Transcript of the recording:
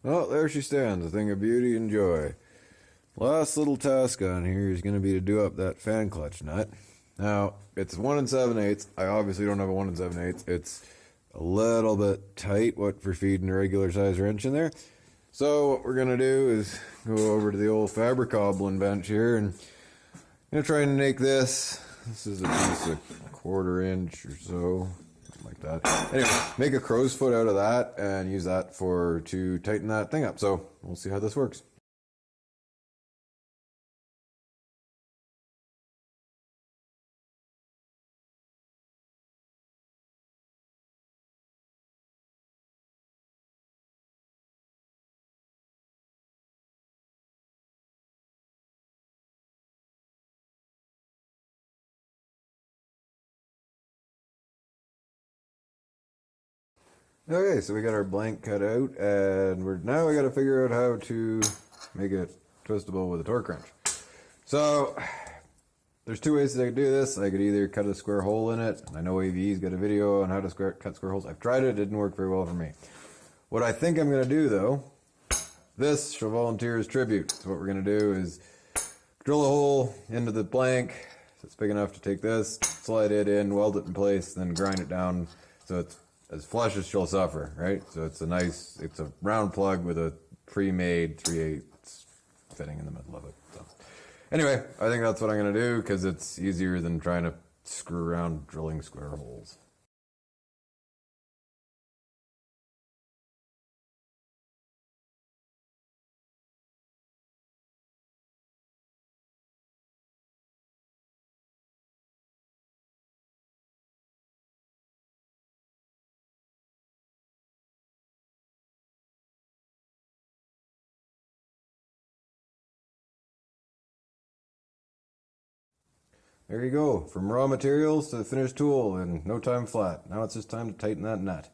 Well, there she stands, a thing of beauty and joy. Last little task on here is going to be to do up that fan clutch nut. Now, it's 1 7/8. I obviously don't have a 1 7/8. It's a little bit tight, what for feeding a regular size wrench in there. So what we're going to do is go over to the old fabric cobbling bench here and I'm going to try and make this. This is a piece of 1/4 inch or so. Like that. Anyway, make a crow's foot out of that and use that to tighten that thing up. So we'll see how this works. Okay, so we got our blank cut out, and now we got to figure out how to make it twistable with a torque wrench. So there's two ways that I could do this. I could either cut a square hole in it. I know AVE's got a video on how to cut square holes. I've tried it. It didn't work very well for me. What I think I'm going to do, though, this shall volunteer as tribute. So what we're going to do is drill a hole into the blank so it's big enough to take this, slide it in, weld it in place, then grind it down so it's as flush as she'll suffer, right? So it's a round plug with a pre-made 3/8 fitting in the middle of it. So anyway, I think that's what I'm going to do because it's easier than trying to screw around drilling square holes. There you go, from raw materials to the finished tool in no time flat. Now it's just time to tighten that nut.